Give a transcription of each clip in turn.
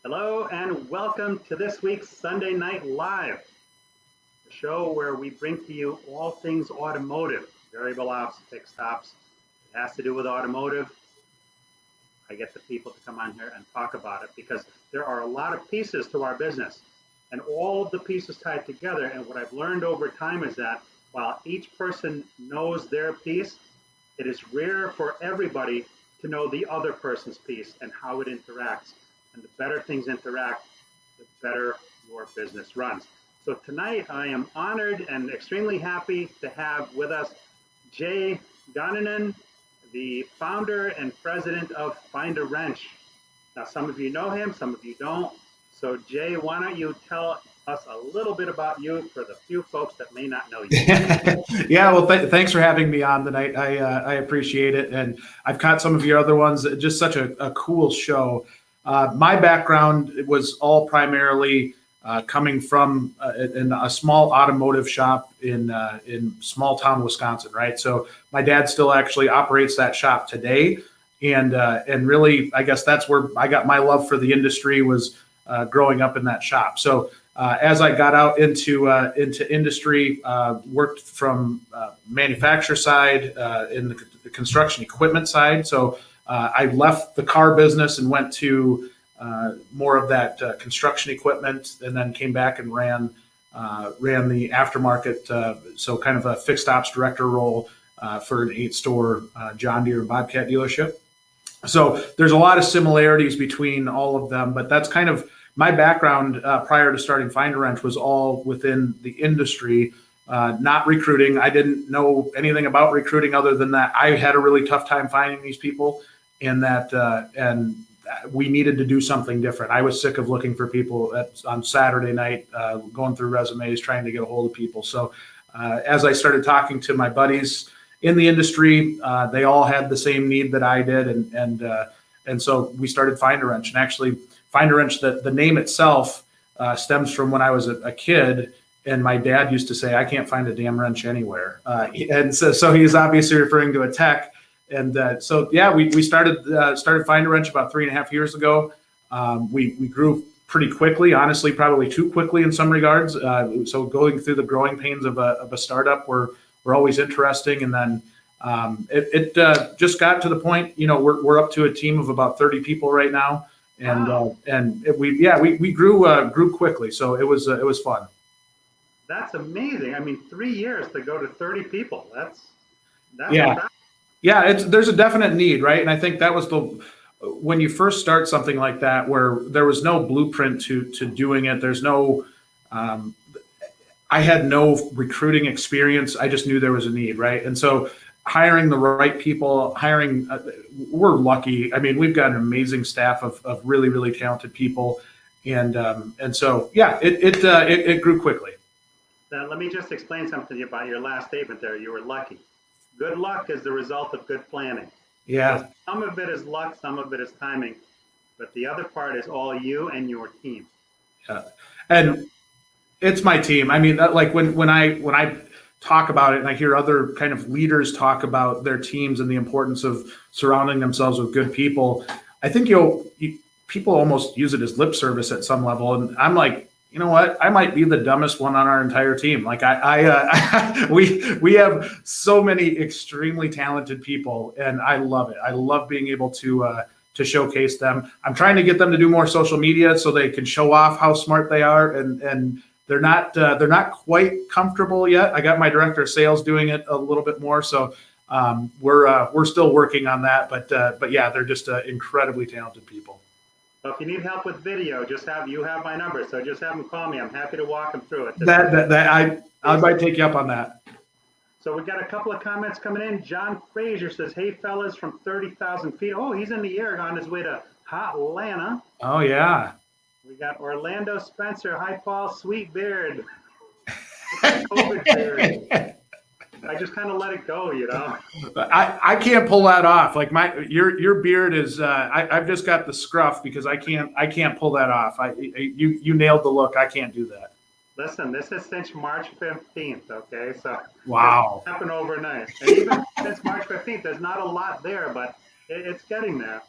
Hello and welcome to this week's Sunday Night Live, the show where we bring to you all things automotive, variable ops, fixed ops. It has to do with automotive. I get the people to come on here and talk about it because there are a lot of pieces to our business and all of the pieces tied together. And what I've learned over time is that while each person knows their piece, it is rare for everybody to know the other person's piece and how it interacts. And the better things interact, the better your business runs. So tonight I am honored and extremely happy to have with us Jay Goninen, the founder and president of Find a Wrench. Now, some of you know him, some of you don't. So Jay, why don't you tell us a little bit about you for the few folks that may not know you. Yeah, well, thanks for having me on tonight. I appreciate it. And I've caught some of your other ones. Just such a cool show. My background was all primarily coming from in a small automotive shop in small town Wisconsin, right? So my dad still actually operates that shop today. And really, I guess that's where I got my love for the industry was growing up in that shop. So as I got out into industry, worked from manufacturer side in the construction equipment side. So I left the car business and went to more of that construction equipment, and then came back and ran the aftermarket. So kind of a fixed ops director role for an 8-store John Deere and Bobcat dealership. So there's a lot of similarities between all of them, but that's kind of my background prior to starting Find a Wrench was all within the industry, not recruiting. I didn't know anything about recruiting other than that I had a really tough time finding these people, and we needed to do something different. I was sick of looking for people on Saturday night, going through resumes, trying to get a hold of people. So as I started talking to my buddies in the industry, they all had the same need that I did, and so we started Find a Wrench. And actually, Find a Wrench, the name itself stems from when I was a kid, and my dad used to say, "I can't find a damn wrench anywhere," and so he's obviously referring to a tech. And so yeah, we started Find a Wrench about 3.5 years ago. We grew pretty quickly, honestly, probably too quickly in some regards. So going through the growing pains of a startup were always interesting, and then it just got to the point. We're up to a team of about 30 people right now. And wow. We grew quickly, so it was fun. That's amazing. I mean, 3 years to go to 30 people. That's Yeah, impressive. yeah. There's a definite need, right? And I think that was when you first start something like that, where there was no blueprint to doing it. There's no I had no recruiting experience. I just knew there was a need, right? And so hiring the right people, we're lucky. I mean, we've got an amazing staff of really, really talented people. And so, yeah, it grew quickly. Now, let me just explain something to you about your last statement there. You were lucky. Good luck is the result of good planning. So Yeah. some of it is luck, some of it is timing, but the other part is all you and your team. Yeah. And it's my team. I mean, like when I talk about it and I hear other kind of leaders talk about their teams and the importance of surrounding themselves with good people, I think people almost use it as lip service at some level. And I'm like, you know what? I might be the dumbest one on our entire team. Like we have so many extremely talented people, and I love it. I love being able to showcase them. I'm trying to get them to do more social media so they can show off how smart they are, and they're not quite comfortable yet. I got my director of sales doing it a little bit more, so we're still working on that. But yeah, they're just incredibly talented people. So if you need help with video, you have my number. So just have them call me. I'm happy to walk them through it. I might take you up on that. So we got a couple of comments coming in. John Frazier says, "Hey fellas, from 30,000 feet." Oh, he's in the air on his way to Atlanta. Oh yeah. We got Orlando Spencer. Hi, Paul. Sweet beard. COVID beard. I just kind of let it go, I can't pull that off. Like your beard is. I've just got the scruff because I can't pull that off. You nailed the look. I can't do that. Listen, this is since March 15th. Okay, so wow, it happened overnight. And even since March 15th, there's not a lot there, but it's getting there.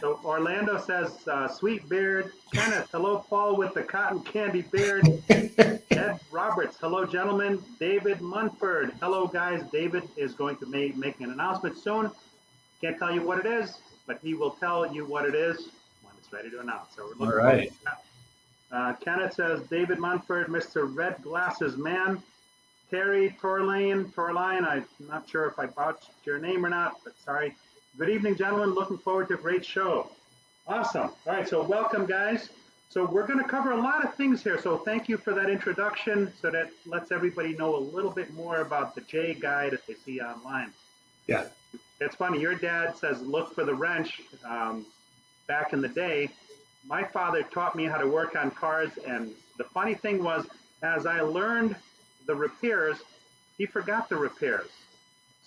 So Orlando says, sweet beard. Kenneth, hello, Paul with the cotton candy beard. Ed Roberts, hello, gentlemen. David Munford, hello, guys. David is going to make an announcement soon. Can't tell you what it is, but he will tell you what it is when it's ready to announce. So we're looking forward to that. Kenneth says, David Munford, Mr. Red Glasses Man. Terry Torline, I'm not sure if I botched your name or not, but sorry. Good evening, gentlemen. Looking forward to a great show. Awesome. All right, so welcome, guys. So we're going to cover a lot of things here. So thank you for that introduction. So that lets everybody know a little bit more about the J guide if they see online. Yeah. It's funny. Your dad says, look for the wrench. Back in the day, my father taught me how to work on cars. And the funny thing was, as I learned the repairs, he forgot the repairs.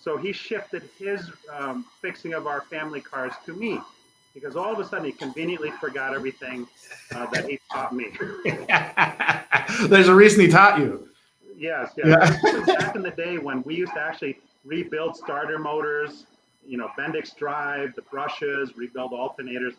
So he shifted his fixing of our family cars to me, because all of a sudden he conveniently forgot everything that he taught me. There's a reason he taught you. Yes. Yeah. Back in the day when we used to actually rebuild starter motors, Bendix drive, the brushes, rebuild alternators.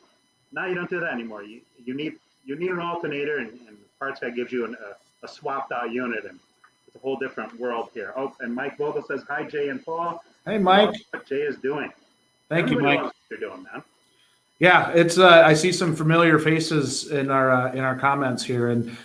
Now you don't do that anymore. You need an alternator, and parts guy gives you a swapped out unit, and it's a whole different world here. Oh, and Mike Vogel says, hi, Jay and Paul. Hey, Mike. What Jay is doing. Thank you, Mike. Loves what you're doing, man. Yeah, it's I see some familiar faces in our comments here, and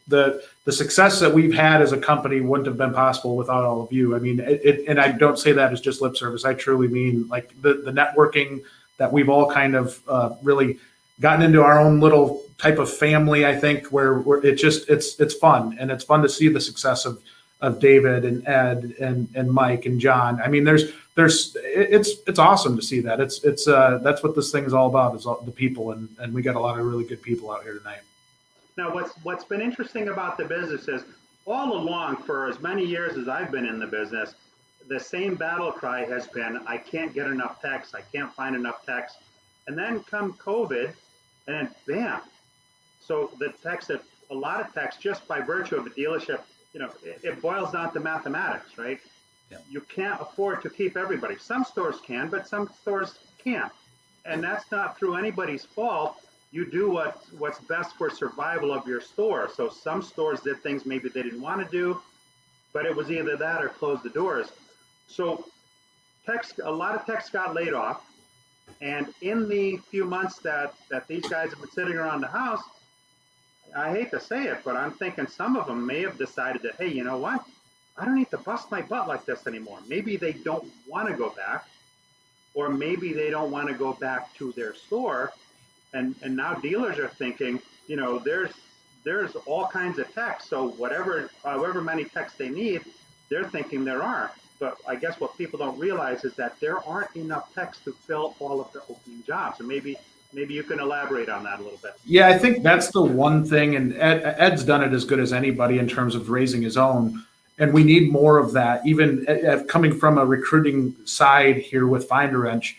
the success that we've had as a company wouldn't have been possible without all of you. I mean, and I don't say that as just lip service. I truly mean like the networking that we've all kind of really gotten into our own little type of family. I think where it's fun, and it's fun to see the success of David and Ed and Mike and John. I mean, it's awesome to see that. It's that's what this thing is all about, is the people, and we got a lot of really good people out here tonight. Now, what's been interesting about the business is all along, for as many years as I've been in the business, the same battle cry has been, I can't get enough techs, I can't find enough techs. And then come COVID, and then bam. So the techs, a lot of techs, just by virtue of a dealership, it boils down to mathematics, right? Yeah. You can't afford to keep everybody. Some stores can, but some stores can't. And that's not through anybody's fault. You do what's best for survival of your store. So some stores did things maybe they didn't want to do, but it was either that or close the doors. So a lot of techs got laid off. And in the few months that these guys have been sitting around the house, I hate to say it, but I'm thinking some of them may have decided that, hey, you know what? I don't need to bust my butt like this anymore. Maybe they don't want to go back, or maybe they don't want to go back to their store. And now dealers are thinking, there's all kinds of techs. So however many techs they need, they're thinking there are. But I guess what people don't realize is that there aren't enough techs to fill all of the opening jobs. So maybe you can elaborate on that a little bit. Yeah, I think that's the one thing, and Ed's done it as good as anybody in terms of raising his own. And we need more of that. Even coming from a recruiting side here with Find a Wrench,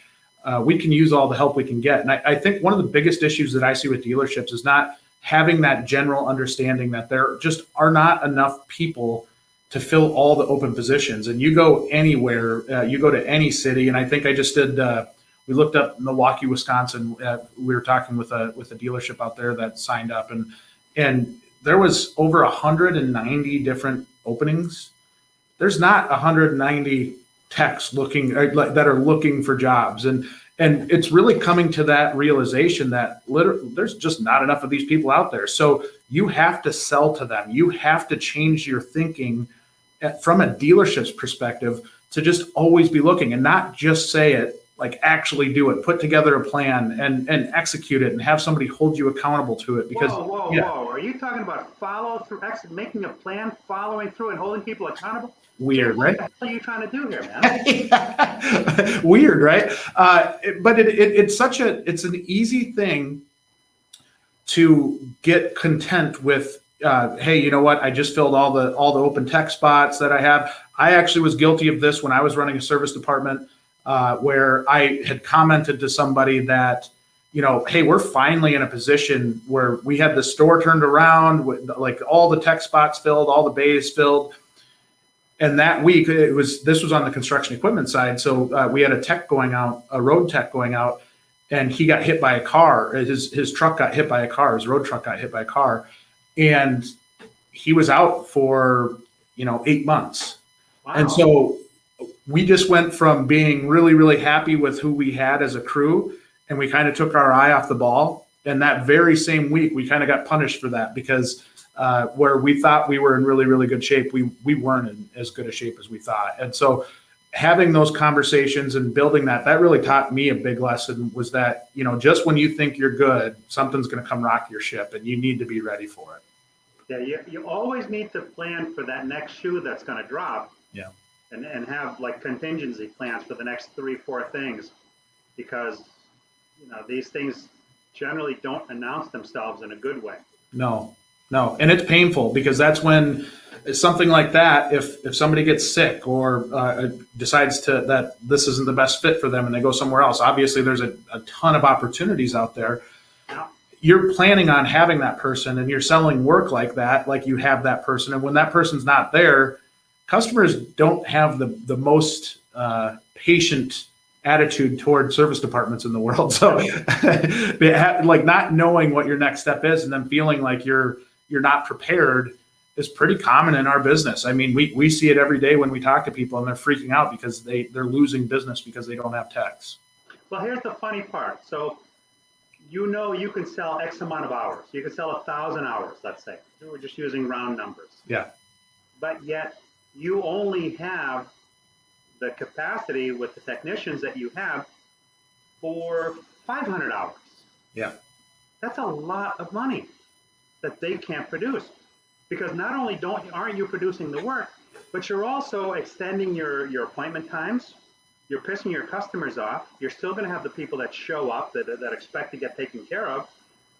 we can use all the help we can get. And I think one of the biggest issues that I see with dealerships is not having that general understanding that there just are not enough people to fill all the open positions. And you go anywhere, you go to any city, and I think I just did. We looked up Milwaukee, Wisconsin. We were talking with a dealership out there that signed up, and there was over 190 different openings. There's not 190 techs looking that are looking for jobs, and it's really coming to that realization that there's just not enough of these people out there. So you have to sell to them. You have to change your thinking from a dealership's perspective to just always be looking and not just say it, like actually do it, put together a plan and execute it and have somebody hold you accountable to it. Because whoa. Are you talking about follow through, making a plan, following through and holding people accountable? Weird, right? What the hell are you trying to do here, man? Weird, right? But it's an easy thing to get content with. Hey, you know what? I just filled all the open tech spots that I have. I actually was guilty of this when I was running a service department, where I had commented to somebody that, hey, we're finally in a position where we had the store turned around, with like all the tech spots filled, all the bays filled. And that week, this was on the construction equipment side. So we had a road tech going out. and he got hit by a car. His truck got hit by a car. His road truck got hit by a car, and he was out for 8 months. Wow. And so we just went from being really, really happy with who we had as a crew, and we kind of took our eye off the ball. And that very same week, we kind of got punished for that because where we thought we were in really, really good shape, we weren't in as good a shape as we thought. And so having those conversations and building that really taught me a big lesson, was that, just when you think you're good, something's going to come rock your ship, and you need to be ready for it. Yeah, you always need to plan for that next shoe that's going to drop. Yeah. And have like contingency plans for the next 3-4 things, because these things generally don't announce themselves in a good way. No, and it's painful, because that's when something like that, if somebody gets sick or decides that this isn't the best fit for them and they go somewhere else, obviously there's a ton of opportunities out there. Yeah. You're planning on having that person, and you're selling work like that, like you have that person. And when that person's not there, customers don't have the most patient attitude toward service departments in the world. So like not knowing what your next step is and then feeling like you're not prepared is pretty common in our business. I mean, we see it every day when we talk to people, and they're freaking out because they're losing business because they don't have techs. Well, here's the funny part. So you can sell X amount of hours. You can sell 1,000 hours, let's say. We're just using round numbers. Yeah. But yet you only have the capacity with the technicians that you have for 500 hours. Yeah. That's a lot of money that they can't produce, because not only aren't you producing the work, but you're also extending your appointment times. You're pissing your customers off. You're still going to have the people that show up that expect to get taken care of.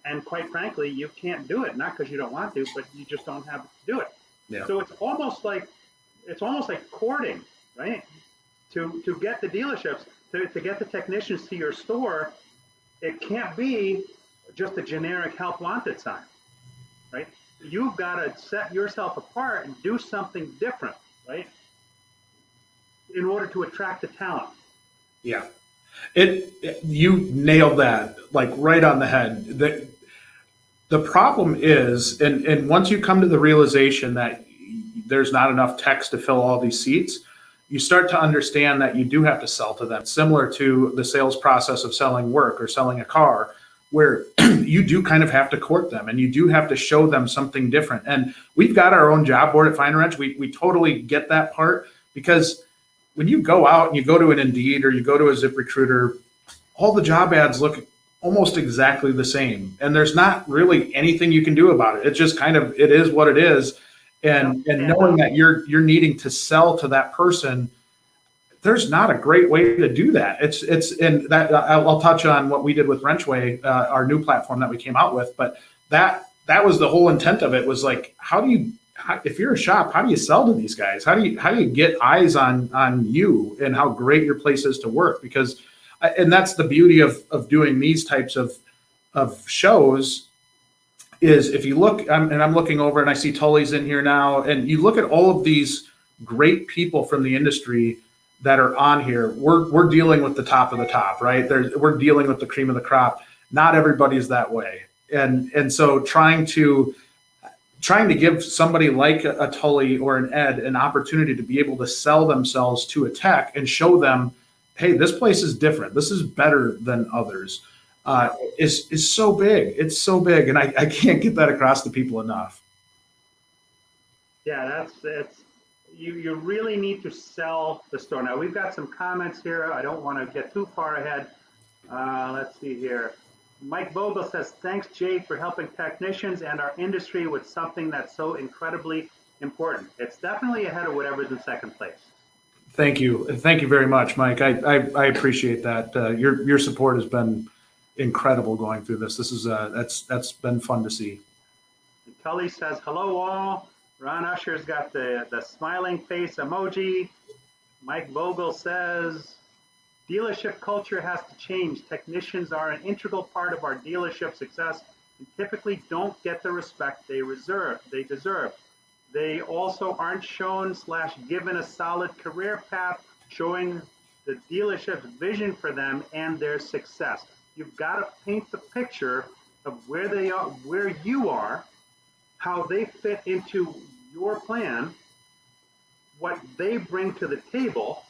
And quite frankly, you can't do it, not because you don't want to, but you just don't have to do it. Yeah. So it's almost like courting, right? To get the dealerships, to get the technicians to your store, it can't be just a generic help wanted sign, right? You've got to set yourself apart and do something different, right? In order to attract the talent. Yeah. You nailed that, like right on the head. The problem is, and once you come to the realization that there's not enough techs to fill all these seats, you start to understand that you do have to sell to them, similar to the sales process of selling work or selling a car, where you do kind of have to court them, and you do have to show them something different. And we've got our own job board at Fine Wrench. We totally get that part, because when you go out and you go to an Indeed or you go to a ZipRecruiter, all the job ads look almost exactly the same, and there's not really anything you can do about it. It's just it is what it is. And knowing that you're needing to sell to that person, there's not a great way to do that. And that I'll touch on what we did with Wrenchway, our new platform that we came out with. But that was the whole intent of it, was like, if you're a shop, how do you sell to these guys? How do you get eyes on you and how great your place is to work? Because, and that's the beauty of doing these types of shows, is if you look, and I'm looking over and I see Tully's in here now, and you look at all of these great people from the industry that are on here. We're dealing with the top of the top, right? We're dealing with the cream of the crop. Not everybody's that way. And so trying to give somebody like a Tully or an Ed an opportunity to be able to sell themselves to a tech and show them, hey, this place is different. This is better than others. Is so big. It's so big, and I can't get that across to people enough. Yeah, that's you really need to sell the store. Now we've got some comments here. I don't want to get too far ahead. Let's see here. Mike Vogel says, thanks, Jay, for helping technicians and our industry with something that's so incredibly important. It's definitely ahead of whatever's in second place. Thank you very much, Mike. I appreciate that. Your support has been incredible going through this. This is that's been fun to see. And Tully says, hello all. Ron Usher's got the smiling face emoji. Mike Vogel says, dealership culture has to change. Technicians are an integral part of our dealership success and typically don't get the respect they deserve. They also aren't shown / given a solid career path showing the dealership's vision for them and their success. you've got to paint the picture of where they are, where you are, how they fit into your plan, what they bring to the table,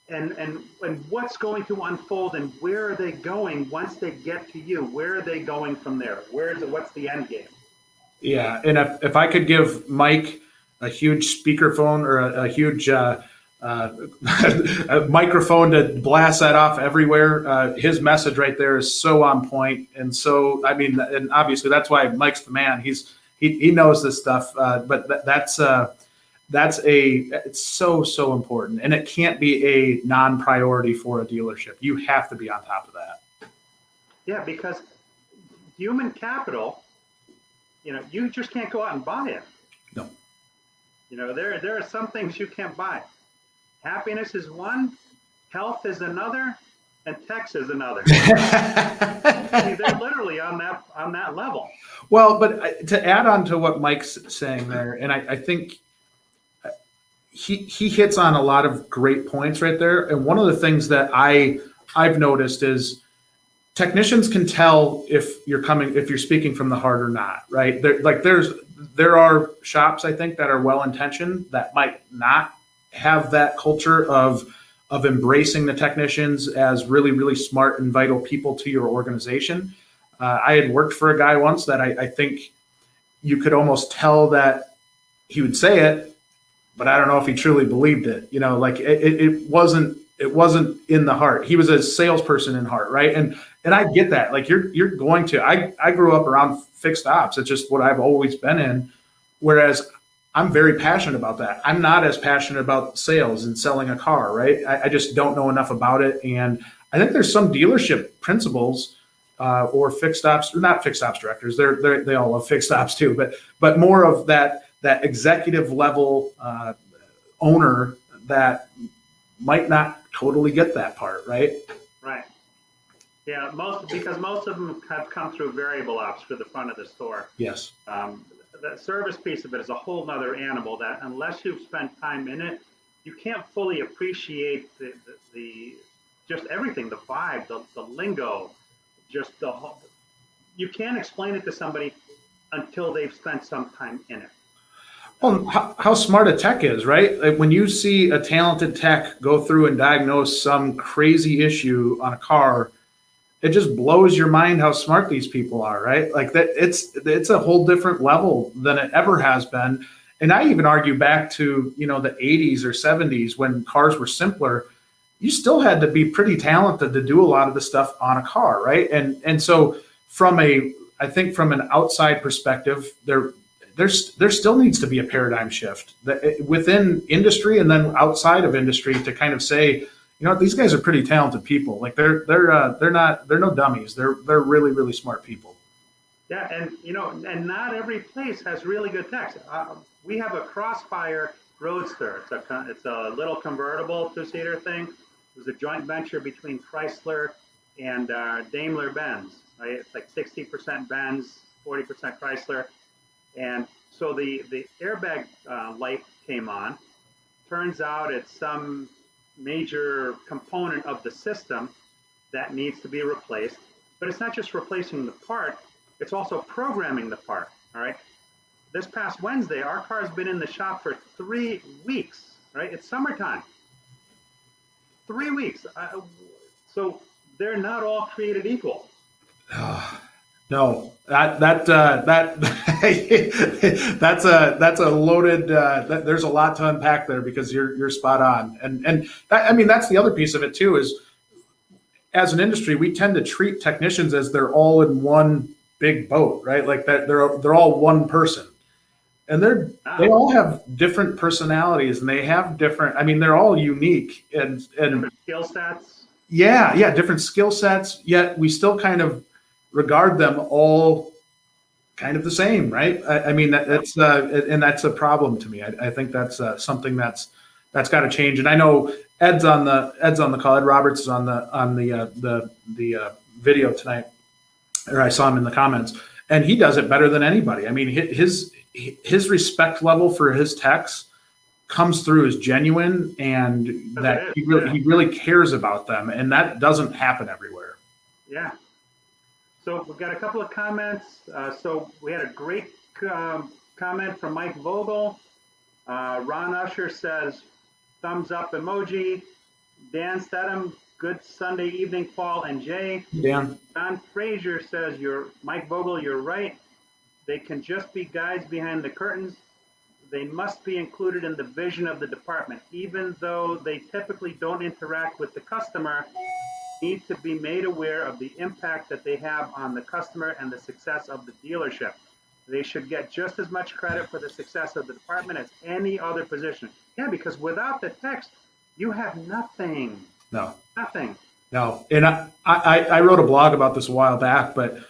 and what's going to unfold, and where are they going once they get to you? Where are they going from there? What's the end game? Yeah, and if I could give Mike a huge speakerphone or a huge a microphone to blast that off everywhere, his message right there is so on point. And so, I mean, and obviously that's why Mike's the man. He knows this stuff, but it's so important, and it can't be a non-priority for a dealership. You have to be on top of that. Yeah, because human capital, you just can't go out and buy it. No. There are some things you can't buy. Happiness is one, health is another, and TECHS is another. I mean, they're literally on that level. Well, but to add on to what Mike's saying there, and I think he hits on a lot of great points right there. And one of the things that I've noticed is technicians can tell if you're speaking from the heart or not, right? There are shops, I think, that are well-intentioned that might not have that culture of embracing the technicians as really, really smart and vital people to your organization. I had worked for a guy once that I think you could almost tell that he would say it, but I don't know if he truly believed it. It wasn't in the heart. He was a salesperson in heart, right? And I get that. Like you're going to. I grew up around fixed ops. It's just what I've always been in. Whereas I'm very passionate about that. I'm not as passionate about sales and selling a car, right? I just don't know enough about it. And I think there's some dealership principals or fixed ops, not fixed ops directors. They all love fixed ops too, but more of that executive level owner that might not totally get that part, right? Right. Yeah, because most of them have come through variable ops for the front of the store. Yes. The service piece of it is a whole nother animal that unless you've spent time in it, you can't fully appreciate the just everything, the vibe, the lingo, just the whole. You can't explain it to somebody until they've spent some time in it. Well, how smart a tech is, right? Like when you see a talented tech go through and diagnose some crazy issue on a car, it just blows your mind how smart these people are, right? Like that, it's a whole different level than it ever has been. And I even argue back to the 80s or 70s when cars were simpler. You still had to be pretty talented to do a lot of the stuff on a car, right? And so I think from an outside perspective, there still needs to be a paradigm shift within industry and then outside of industry to kind of say, these guys are pretty talented people. Like they're no dummies. They're really, really smart people. Yeah, and not every place has really good techs. We have a Crossfire Roadster. It's a little convertible two-seater thing. It was a joint venture between Chrysler and Daimler-Benz. Right? It's like 60% Benz, 40% Chrysler. And so the airbag light came on. Turns out it's some major component of the system that needs to be replaced. But it's not just replacing the part, it's also programming the part. All right. This past Wednesday, our car's been in the shop for 3 weeks. Right? It's summertime. 3 weeks. So they're not all created equal. No, that's a loaded. There's a lot to unpack there because you're spot on, and that's the other piece of it too. Is as an industry, we tend to treat technicians as they're all in one big boat, right? Like that they're all one person, and they all have different personalities and they have different. I mean, they're all unique and different skill sets. Yeah, different skill sets. Yet we still kind of regard them all kind of the same, right? I mean, that's a problem to me. I think that's something that's got to change. And I know Ed's on the call. Ed Roberts is on the video tonight, or I saw him in the comments, and he does it better than anybody. I mean, his respect level for his techs comes through as genuine, and that he really cares about them, and that doesn't happen everywhere. Yeah. So we've got a couple of comments. So we had a great comment from Mike Vogel. Ron Usher says, thumbs up emoji. Dan Stedham, good Sunday evening, Paul and Jay. Dan. John Frazier says, Mike Vogel, you're right. They can just be guys behind the curtains. They must be included in the vision of the department. Even though they typically don't interact with the customer, need to be made aware of the impact that they have on the customer and the success of the dealership. They should get just as much credit for the success of the department as any other position. Yeah, because without the techs, you have nothing. No. Nothing. No. And I wrote a blog about this a while back, but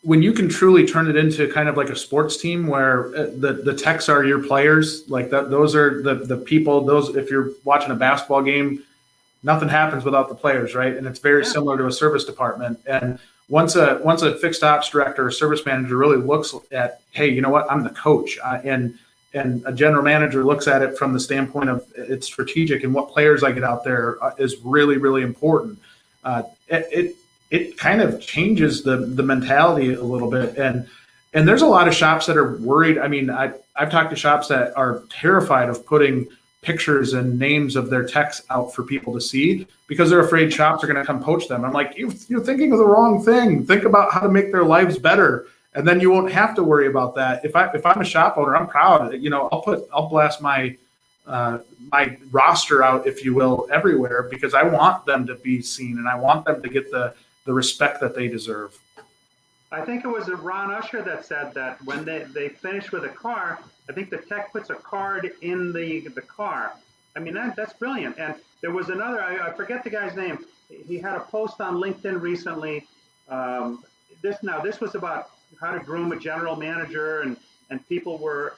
when you can truly turn it into kind of like a sports team where the techs are your players, like that, those are the people, those, if you're watching a basketball game, nothing happens without the players, right? And it's very similar to a service department. And once a fixed ops director or service manager really looks at, hey, you know what, I'm the coach, and a general manager looks at it from the standpoint of it's strategic and what players I get out there is really, really important. It kind of changes the mentality a little bit. And there's a lot of shops that are worried. I mean, I've talked to shops that are terrified of putting pictures and names of their techs out for people to see because they're afraid shops are going to come poach them. I'm like, you're thinking of the wrong thing. Think about how to make their lives better, and then you won't have to worry about that. If I'm a shop owner, I'm proud. You know, I'll blast my roster out, if you will, everywhere because I want them to be seen and I want them to get the respect that they deserve. I think it was Ron Usher that said that when they finish with a car, I think the tech puts a card in the car. I mean, that's brilliant. And there was another, I forget the guy's name. He had a post on LinkedIn recently. This was about how to groom a general manager, and people were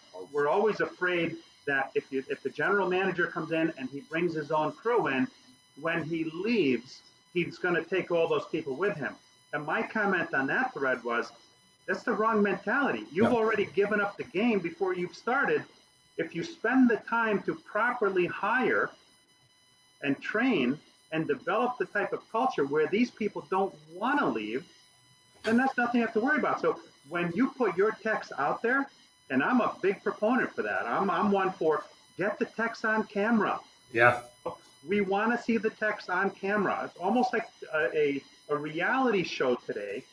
always afraid that if the general manager comes in and he brings his own crew in, when he leaves, he's going to take all those people with him. And my comment on that thread was, that's the wrong mentality. You've already given up the game before you've started. If you spend the time to properly hire and train and develop the type of culture where these people don't want to leave, then that's nothing you have to worry about. So when you put your techs out there, and I'm a big proponent for that, I'm one for get the techs on camera. Yeah. We want to see the techs on camera. It's almost like a reality show today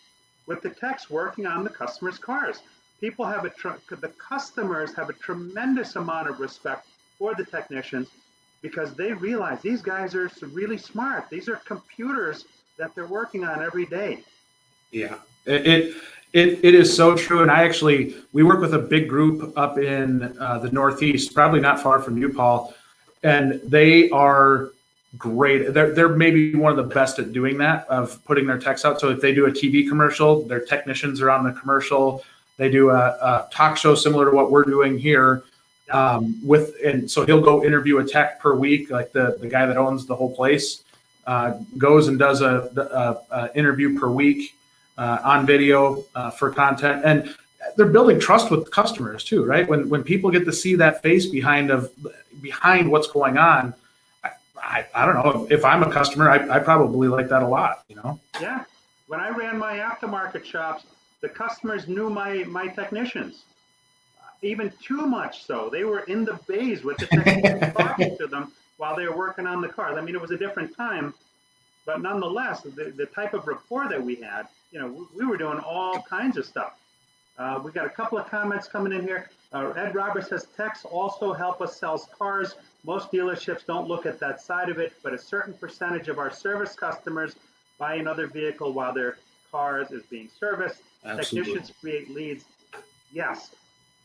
with the techs working on the customers' cars. People have the customers have a tremendous amount of respect for the technicians because they realize these guys are really smart. These are computers that they're working on every day. Yeah, it is so true. And we work with a big group up in the Northeast, probably not far from you, Paul, and they are great. They're maybe one of the best at doing that, of putting their techs out. So if they do a TV commercial, their technicians are on the commercial. They do a talk show similar to what we're doing here. And so he'll go interview a tech per week, like the guy that owns the whole place goes and does a interview per week on video for content. And they're building trust with customers too, right? When people get to see that face behind what's going on, I don't know, if I'm a customer, I probably like that a lot, you know? Yeah. When I ran my aftermarket shops, the customers knew my technicians, even too much so. They were in the bays with the technicians talking to them while they were working on the cars. I mean, it was a different time, but nonetheless, the type of rapport that we had, you know, we were doing all kinds of stuff. We got a couple of comments coming in here. Ed Roberts says, techs also help us sell cars. Most dealerships don't look at that side of it, but a certain percentage of our service customers buy another vehicle while their cars is being serviced. Absolutely. Technicians create leads. Yes.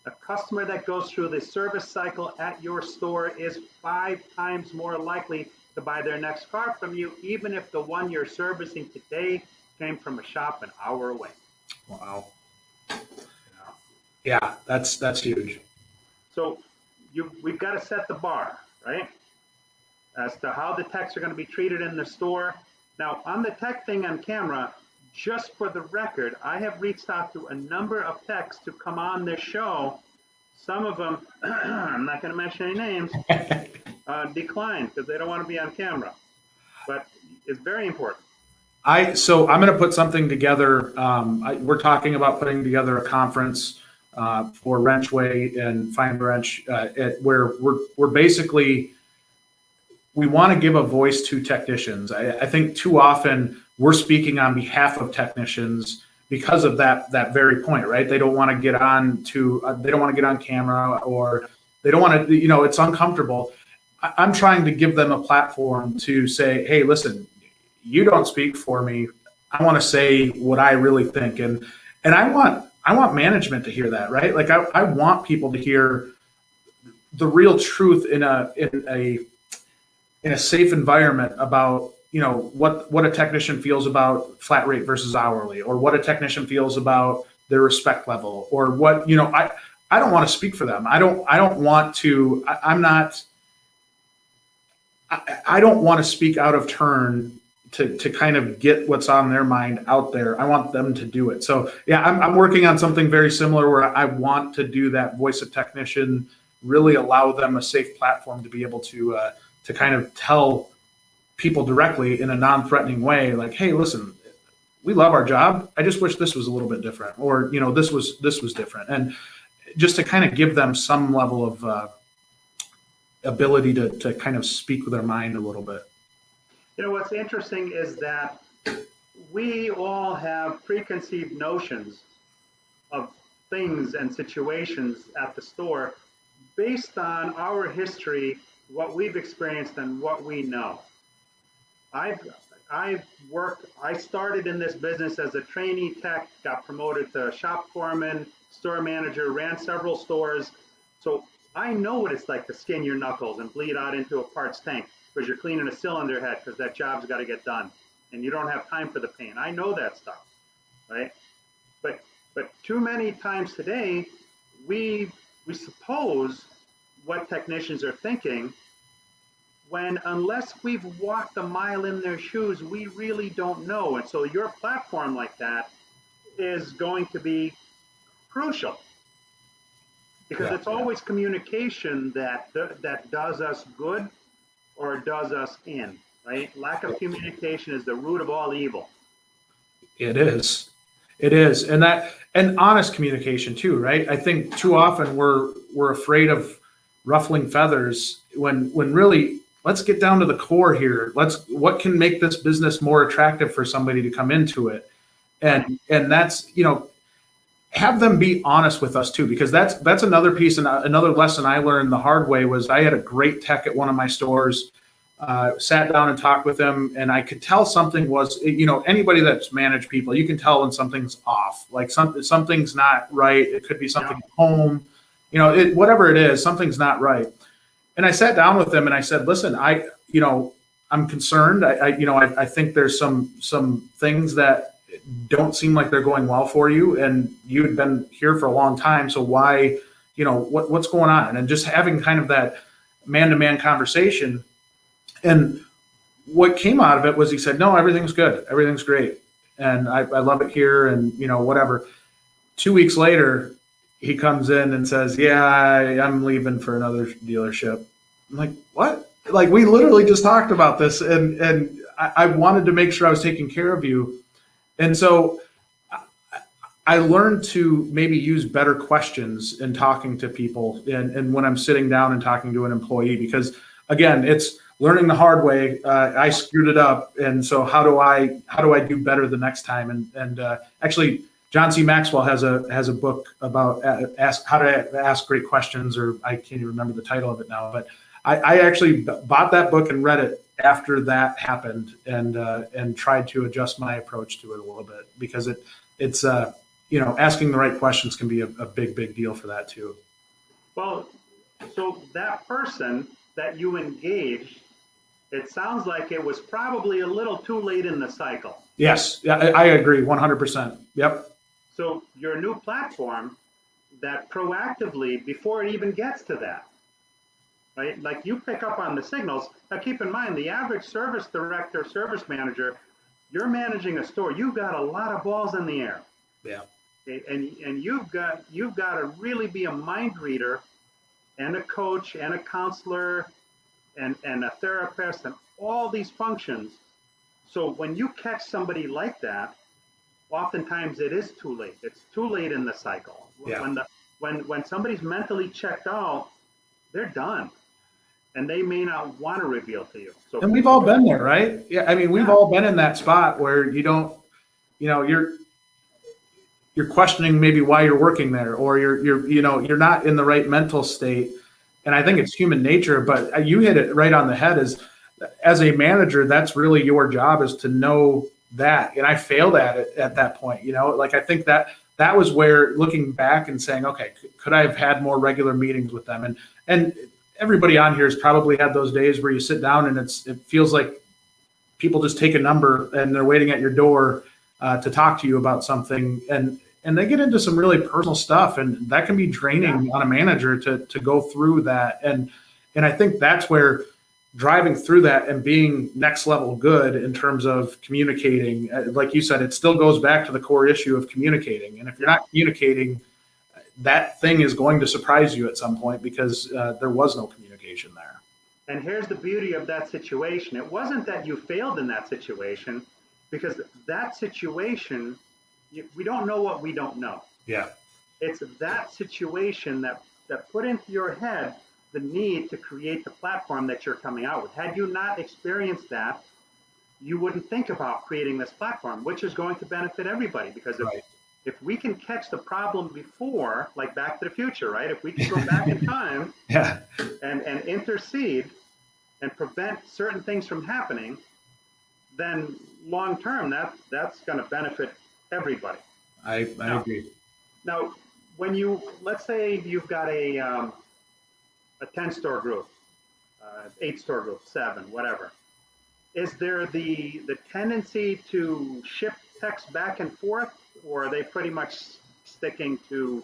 A customer that goes through the service cycle at your store is 5 times more likely to buy their next car from you, even if the one you're servicing today came from a shop an hour away. Wow. Yeah, that's huge. So we've got to set the bar, right, as to how the techs are going to be treated in the store. Now, on the tech thing on camera, just for the record, I have reached out to a number of techs to come on this show. Some of them, I'm not going to mention any names, declined because they don't want to be on camera. But it's very important. So I'm going to put something together. We're talking about putting together a conference for Wrenchway and Find Wrench, where we're basically, we want to give a voice to technicians. I think too often we're speaking on behalf of technicians because of that very point, right? They don't want to get on they don't want to get on camera, or they don't want to, it's uncomfortable. I'm trying to give them a platform to say, hey, listen, you don't speak for me. I want to say what I really think. And I want management to hear that, right? Like I want people to hear the real truth in a safe environment about, what a technician feels about flat rate versus hourly, or what a technician feels about their respect level, or what, I don't want to speak for them. I don't want to, I'm not, I don't want to speak out of turn to kind of get what's on their mind out there. I want them to do it. So yeah, I'm working on something very similar where I want to do that voice of technician, really allow them a safe platform to be able to kind of tell people directly in a non-threatening way, like, hey, listen, we love our job. I just wish this was a little bit different, or this was different, and just to kind of give them some level of ability to kind of speak with their mind a little bit. What's interesting is that we all have preconceived notions of things and situations at the store based on our history, what we've experienced, and what we know. I started in this business as a trainee tech, got promoted to shop foreman, store manager, ran several stores. So I know what it's like to skin your knuckles and bleed out into a parts tank because you're cleaning a cylinder head because that job's got to get done and you don't have time for the pain. I know that stuff, right? But too many times today, we suppose what technicians are thinking, when unless we've walked a mile in their shoes, we really don't know. And so your platform like that is going to be crucial, because it's always communication that does us good or does us in, right? Lack of communication is the root of all evil. It is. And honest communication too, right? I think too often we're afraid of ruffling feathers when really, let's get down to the core here. What can make this business more attractive for somebody to come into it? And that's, have them be honest with us too, because that's another piece. And another lesson I learned the hard way was, I had a great tech at one of my stores, sat down and talked with them, and I could tell something was, anybody that's managed people, you can tell when something's off, like something's not right. It could be something at home, whatever it is, something's not right. And I sat down with them and I said, listen, I'm concerned. I think there's some things that don't seem like they're going well for you, and you had been here for a long time. So why, what's going on? And just having kind of that man-to-man conversation. And what came out of it was, he said, no, everything's good. Everything's great. And I love it here, and, whatever. 2 weeks later, he comes in and says, yeah, I'm leaving for another dealership. I'm like, what? Like, we literally just talked about this, and I wanted to make sure I was taking care of you. And so I learned to maybe use better questions in talking to people, and when I'm sitting down and talking to an employee, because again, it's learning the hard way. I screwed it up, and so how do I do better the next time? And actually, John C. Maxwell has a book about how to ask great questions, or I can't even remember the title of it now. But I actually bought that book and read it after that happened, and tried to adjust my approach to it a little bit, because it's asking the right questions can be a big deal for that too. Well, so that person that you engaged, it sounds like it was probably a little too late in the cycle. Yes, I agree 100%. Yep. So your new platform that proactively, before it even gets to that, right? Like, you pick up on the signals. Now keep in mind, the average service director, service manager, you're managing a store, you've got a lot of balls in the air. Yeah. Okay? And you've got to really be a mind reader and a coach and a counselor and a therapist and all these functions, So when you catch somebody like that, oftentimes it is too late. It's too late in the cycle. Yeah. When somebody's mentally checked out, they're done, and they may not want to reveal to you. So And we've all been there, right? Yeah. I mean, we've all been in that spot where you don't, you're questioning maybe why you're working there, or you're not in the right mental state. And I think it's human nature, but you hit it right on the head. Is as a manager, that's really your job, is to know that. And I failed at it at that point. Like, I think that was where, looking back and saying, okay, could I have had more regular meetings with them? And everybody on here has probably had those days where you sit down and it feels like people just take a number and they're waiting at your door to talk to you about something, and they get into some really personal stuff, and that can be draining on a manager to go through that. And I think that's where driving through that and being next level good in terms of communicating, like you said, it still goes back to the core issue of communicating. And if you're not communicating, that thing is going to surprise you at some point, because there was no communication there. And here's the beauty of that situation. It wasn't that you failed in that situation, because that situation, we don't know what we don't know. Yeah. It's that situation that put into your head the need to create the platform that you're coming out with. Had you not experienced that, you wouldn't think about creating this platform, which is going to benefit everybody. Because if we can catch the problem before, like Back to the Future, right? If we can go back in time and intercede and prevent certain things from happening, then long term, that's going to benefit everybody. I agree. Now, let's say you've got a 10-store group, 8-store group, 7, whatever. Is there the tendency to ship text back and forth, or are they pretty much sticking to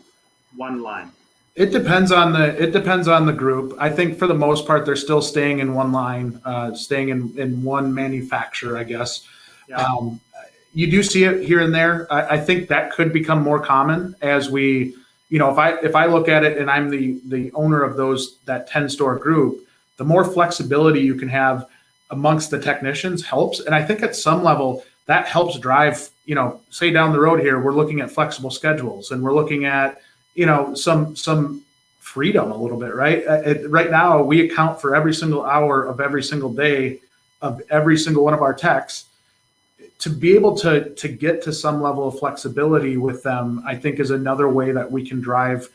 one line? It depends on the group. I think for the most part, they're still staying in one line, staying in one manufacturer, I guess. Yeah. You do see it here and there. I think that could become more common as we, if I look at it and I'm the owner of that 10-store group, the more flexibility you can have amongst the technicians helps. And I think at some level that helps drive, say down the road here, we're looking at flexible schedules, and we're looking at, some freedom a little bit, right? Right now, we account for every single hour of every single day of every single one of our techs. To be able to get to some level of flexibility with them, I think, is another way that we can drive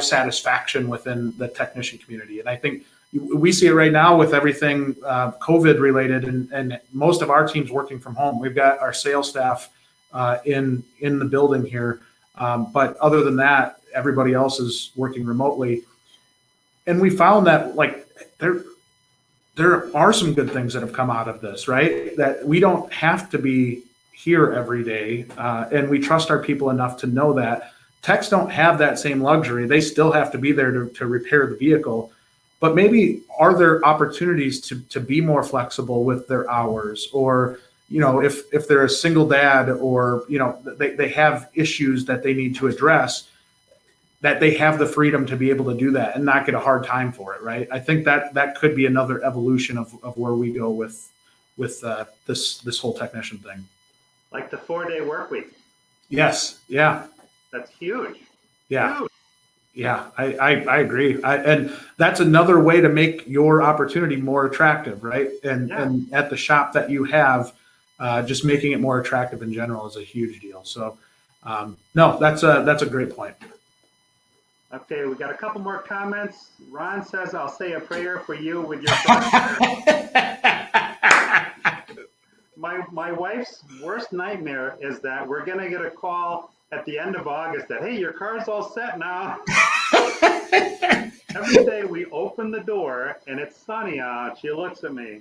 satisfaction within the technician community. And I think we see it right now with everything COVID related, and most of our teams working from home. We've got our sales staff in the building here. But other than that, everybody else is working remotely. And we found that, like, there are some good things that have come out of this, right? That we don't have to be here every day. And we trust our people enough to know that. Techs don't have that same luxury. They still have to be there to repair the vehicle. But maybe are there opportunities to be more flexible with their hours, or if they're a single dad, or they have issues that they need to address, that they have the freedom to be able to do that and not get a hard time for it, right? I think that could be another evolution of where we go with this whole technician thing. Like the 4-day work week. Yes. Yeah. That's huge. Yeah. Huge. Yeah, I agree. And that's another way to make your opportunity more attractive, right? And at the shop that you have, just making it more attractive in general is a huge deal. So, no, that's a great point. Okay, we got a couple more comments. Ron says, "I'll say a prayer for you with your son." My wife's worst nightmare is that we're gonna get a call at the end of August that, hey, your car's all set now. Every day we open the door and it's sunny out, she looks at me.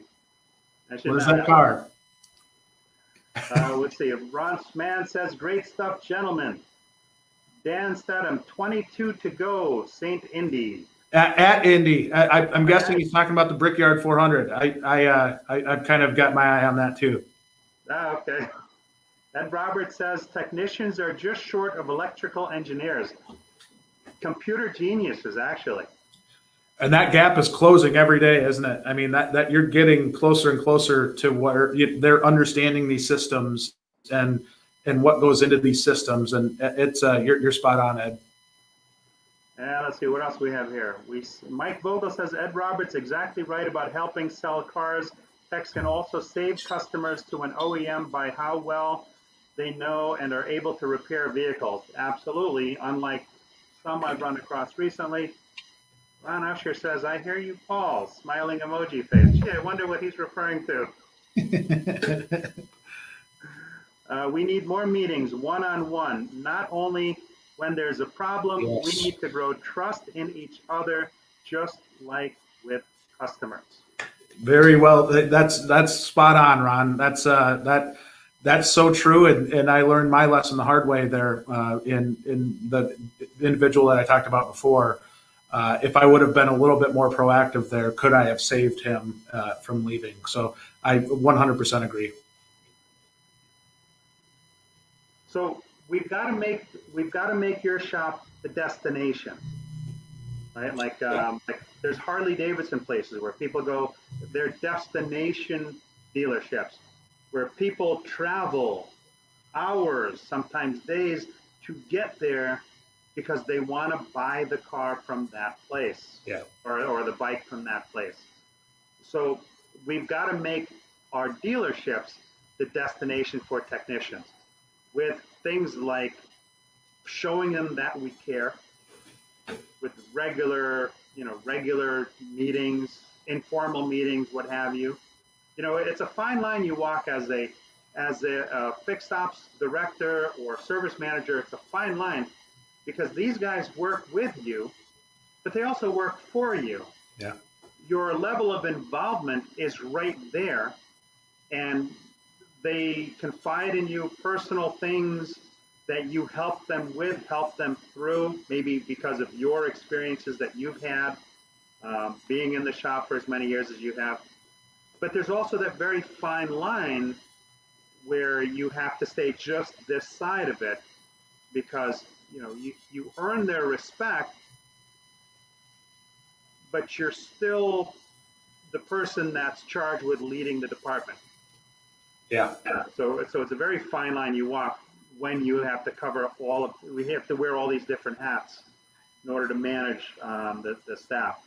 Where's that car? Let's see. Ron Sman says, "Great stuff, gentlemen." Dan Stedham, 22 to go, St. Indy. At Indy. I'm guessing he's talking about the Brickyard 400. I've kind of got my eye on that too. Okay. Ed Roberts says, "Technicians are just short of electrical engineers. Computer geniuses, actually." And that gap is closing every day, isn't it? I mean, that you're getting closer and closer to where they're understanding these systems and what goes into these systems. And it's you're spot on, Ed. And let's see what else we have here. Mike Vogel says Ed Roberts exactly right about helping sell cars. TECHS can also save customers to an OEM by how well they know and are able to repair vehicles. Absolutely, unlike some I've run across recently. Ron Usher says, I hear you, Paul. Smiling emoji face. Gee, I wonder what he's referring to. We need more meetings, one-on-one, not only when there's a problem. Yes. We need to grow trust in each other, just like with customers. Very well. That's spot on, Ron. That's so true. And I learned my lesson the hard way there in the individual that I talked about before. If I would have been a little bit more proactive there, could I have saved him from leaving? So I 100% agree. So we've got to make your shop the destination, right? Like there's Harley Davidson places where people go. They're destination dealerships where people travel hours, sometimes days, to get there because they want to buy the car from that place, or the bike from that place. So we've got to make our dealerships the destination for technicians with things like showing them that we care, with regular meetings, informal meetings, what have you. You know, it's a fine line you walk as a fixed ops director or service manager. It's a fine line because these guys work with you, but they also work for you. Yeah. Your level of involvement is right there, and they confide in you personal things that you help them with, help them through, maybe because of your experiences that you've had being in the shop for as many years as you have. But there's also that very fine line where you have to stay just this side of it because you earn their respect, but you're still the person that's charged with leading the department. Yeah. So it's a very fine line you walk when you have to cover we have to wear all these different hats in order to manage the staff.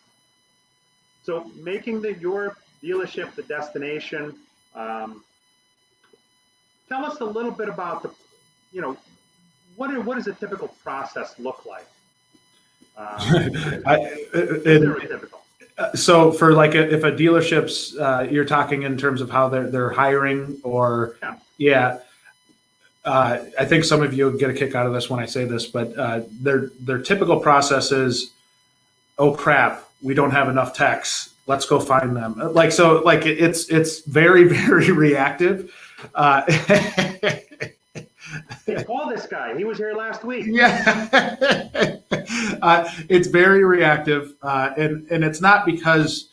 So making your dealership the destination. Tell us a little bit about what does a typical process look like? So for like if a dealership's you're talking in terms of how they're hiring or I think some of you get a kick out of this when I say this, but their typical process is, oh crap, we don't have enough techs. Let's go find them. It's very, very reactive. Hey, call this guy. He was here last week. Yeah. It's very reactive. And it's not because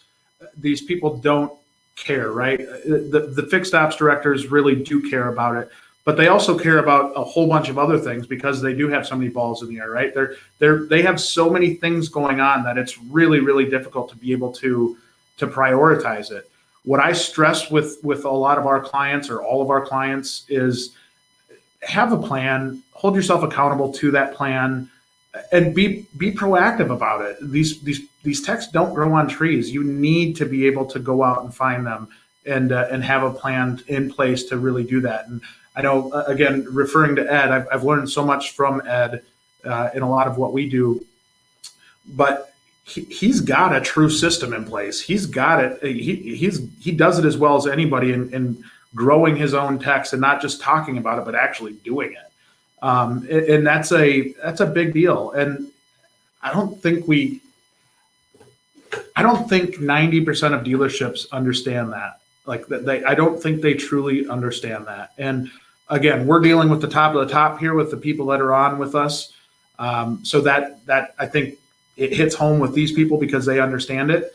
these people don't care, right? The fixed ops directors really do care about it, but they also care about a whole bunch of other things because they do have so many balls in the air, right? They have so many things going on that it's really, really difficult to be able to prioritize it. What I stress with a lot of our clients or all of our clients is have a plan, hold yourself accountable to that plan, and be proactive about it. These techs don't grow on trees. You need to be able to go out and find them and have a plan in place to really do that. And I know, again, referring to Ed, I've learned so much from Ed in a lot of what we do, but he's got a true system in place. He's got it. He does it as well as anybody in growing his own techs and not just talking about it, but actually doing it. And that's a big deal. And I don't think 90% of dealerships understand that. I don't think they truly understand that. And again, we're dealing with the top of the top here with the people that are on with us. So that I think it hits home with these people because they understand it,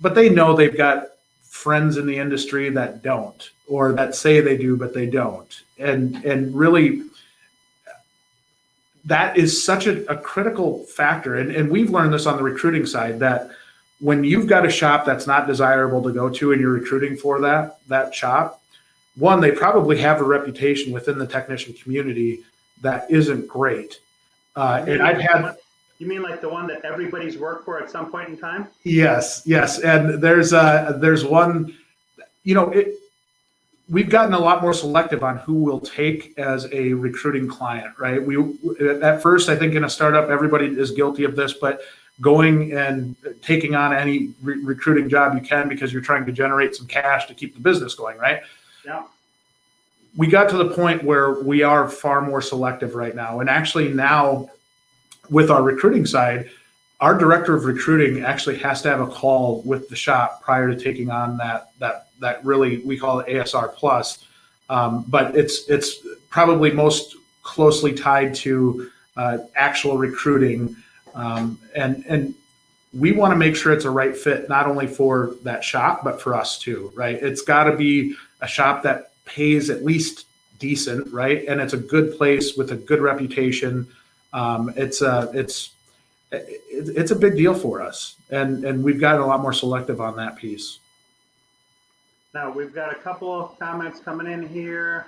but they know they've got friends in the industry that don't, or that say they do, but they don't. And really, that is such a critical factor. And we've learned this on the recruiting side that when you've got a shop that's not desirable to go to and you're recruiting for that shop, one, they probably have a reputation within the technician community that isn't great. And I've had. You mean like the one that everybody's worked for at some point in time? Yes. And there's one, we've gotten a lot more selective on who we'll take as a recruiting client, right? At first, I think in a startup, everybody is guilty of this, but going and taking on any recruiting job you can because you're trying to generate some cash to keep the business going, right? Yeah. We got to the point where we are far more selective right now. And actually now with our recruiting side, our director of recruiting actually has to have a call with the shop prior to taking on that really, we call it ASR plus. But it's probably most closely tied to actual recruiting. And we want to make sure it's a right fit, not only for that shop, but for us too, right? It's got to be a shop that pays at least decent, right? And it's a good place with a good reputation. It's a big deal for us, and we've gotten a lot more selective on that piece. Now we've got a couple of comments coming in here.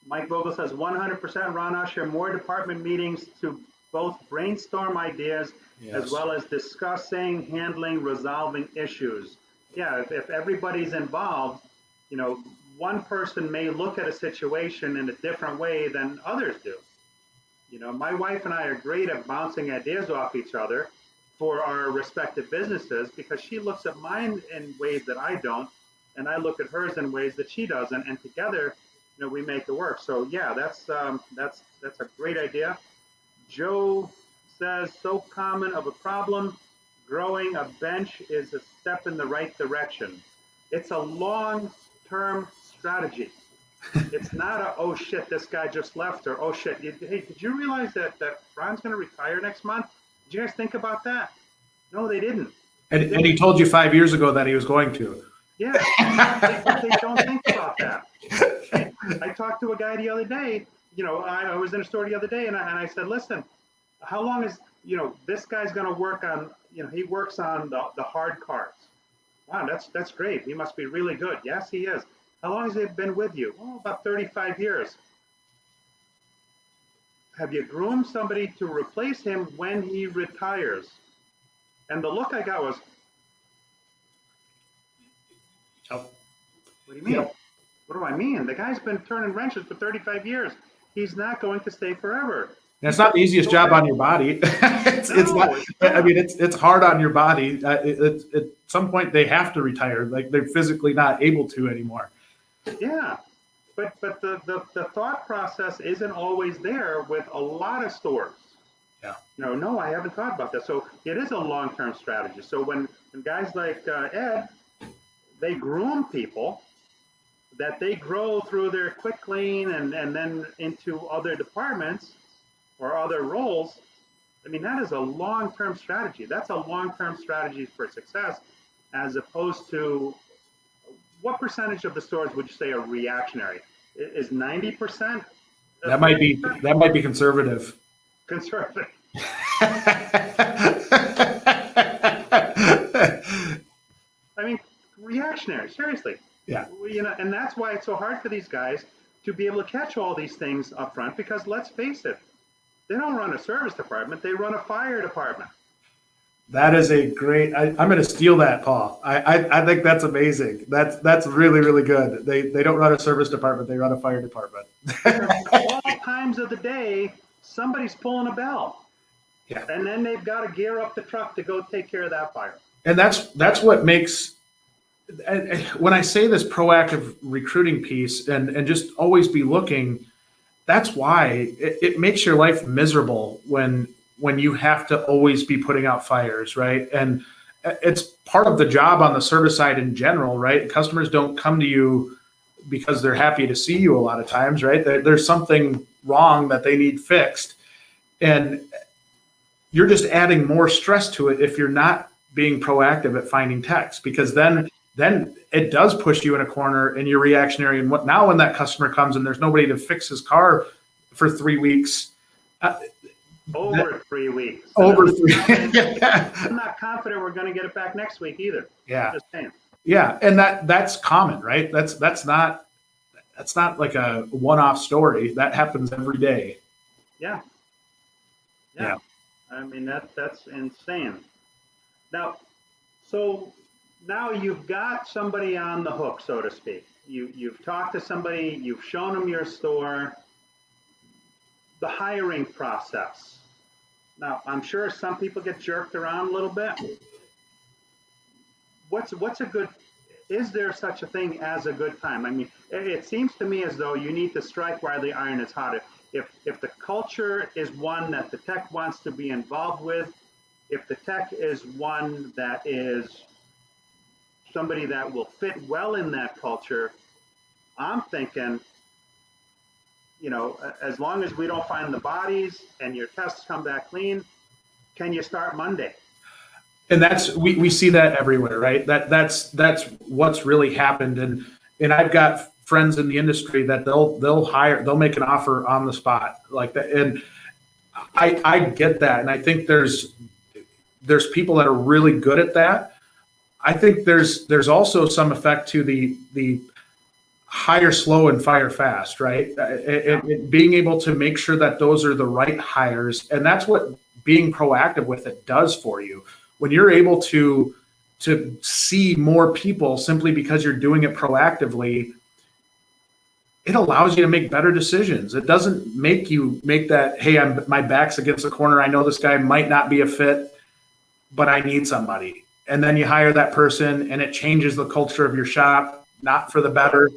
Mike Vogel says 100% Ron Usher, more department meetings to both brainstorm ideas as well as discussing, handling, resolving issues. Yeah, if everybody's involved, one person may look at a situation in a different way than others do. My wife and I are great at bouncing ideas off each other for our respective businesses because she looks at mine in ways that I don't, and I look at hers in ways that she doesn't, and together, we make it work. So yeah, that's a great idea. Joe says, so common of a problem. Growing a bench is a step in the right direction. It's a long-term strategy. It's not oh shit, this guy just left, or oh shit, hey, did you realize that Ron's going to retire next month? Did you guys think about that? No, they didn't. And he told you 5 years ago that he was going to. Yeah, they don't think about that. I talked to a guy the other day. I was in a store the other day, and I said, listen, how long is this guy's going to work on? He works on the hard cars. Wow, that's great. He must be really good. Yes, he is. How long has he been with you? Oh, about 35 years. Have you groomed somebody to replace him when he retires? And the look I got was, what do you mean? Yeah. What do I mean? The guy's been turning wrenches for 35 years. He's not going to stay forever. And it's not the easiest job on your body. It's not. I mean, it's hard on your body. At some point, they have to retire. Like they're physically not able to anymore. Yeah, but the thought process isn't always there with a lot of stores. Yeah. No, I haven't thought about that. So it is a long-term strategy. So when guys like Ed, they groom people, that they grow through their quick lane and then into other departments or other roles. I mean, that is a long-term strategy. That's a long-term strategy for success, as opposed to what percentage of the stores would you say are reactionary? Is 90%? That might be conservative. Conservative. I mean, reactionary, seriously. Yeah. And that's why it's so hard for these guys to be able to catch all these things up front, because let's face it, they don't run a service department, they run a fire department. That is a great. I'm going to steal that, Paul. I think that's amazing. That's really, really good. They don't run a service department; they run a fire department. All times of the day, somebody's pulling a bell. Yeah. And then they've got to gear up the truck to go take care of that fire. And that's what makes. When I say this proactive recruiting piece and just always be looking, that's why it makes your life miserable when you have to always be putting out fires, right? And it's part of the job on the service side in general, right? Customers don't come to you because they're happy to see you a lot of times, right? There's something wrong that they need fixed. And you're just adding more stress to it if you're not being proactive at finding techs, because then it does push you in a corner and you're reactionary. And now when that customer comes and there's nobody to fix his car for 3 weeks, Over 3 weeks. Over 3. I'm not confident we're going to get it back next week either. Yeah. Just saying. Yeah, and that's common, right? That's not like a one-off story. That happens every day. Yeah. Yeah. I mean, that's insane. Now, so now you've got somebody on the hook, so to speak. You've talked to somebody, you've shown them your store, the hiring process. Now, I'm sure some people get jerked around a little bit. What's a good, is there such a thing as a good time? I mean, it seems to me as though you need to strike while the iron is hot. If the culture is one that the tech wants to be involved with, if the tech is one that is somebody that will fit well in that culture, I'm thinking, as long as we don't find the bodies and your tests come back clean, can you start Monday? And that's we see that everywhere, right? That's what's really happened. And I've got friends in the industry that they'll make an offer on the spot like that. And I get that. And I think there's people that are really good at that. I think there's also some effect to the hire slow and fire fast, right? Being able to make sure that those are the right hires. And that's what being proactive with it does for you. When you're able to see more people simply because you're doing it proactively, it allows you to make better decisions. It doesn't make you make that, hey, my back's against the corner. I know this guy might not be a fit, but I need somebody. And then you hire that person and it changes the culture of your shop, not for the better.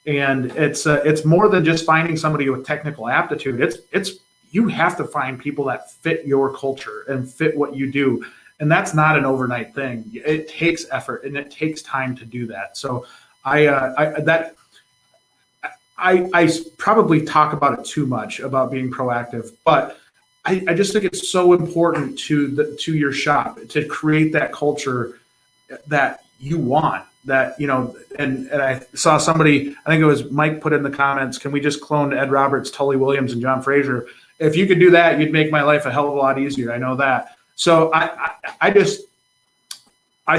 And it's more than just finding somebody with technical aptitude. It's you have to find people that fit your culture and fit what you do. And that's not an overnight thing. It takes effort and it takes time to do that. So I probably talk about it too much about being proactive, but I just think it's so important to your shop to create that culture that you want. That, and I saw somebody, I think it was Mike, put in the comments, can we just clone Ed Roberts, Tully Williams, and John Fraser? If you could do that, you'd make my life a hell of a lot easier. I know that. So I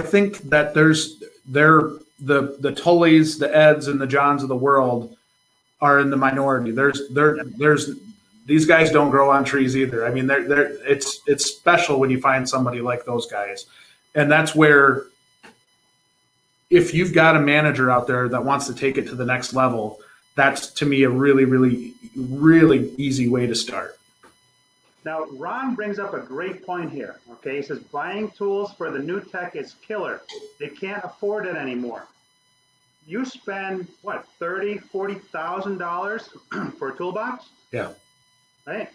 think that the Tullys, the Eds, and the Johns of the world are in the minority. There's these guys don't grow on trees either. I mean, it's special when you find somebody like those guys, and that's where, if you've got a manager out there that wants to take it to the next level, that's to me a really, really, really easy way to start. Now, Ron brings up a great point here. Okay, he says buying tools for the new tech is killer. They can't afford it anymore. You spend what, $30,000-$40,000 for a toolbox? Yeah. Right.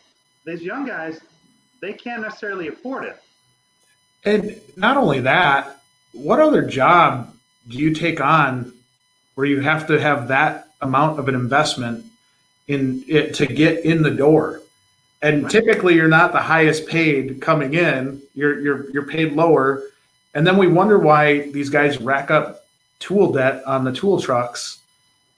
These young guys, they can't necessarily afford it. And not only that, what other job do you take on where you have to have that amount of an investment in it to get in the door? And typically you're not the highest paid coming in, you're paid lower. And then we wonder why these guys rack up tool debt on the tool trucks.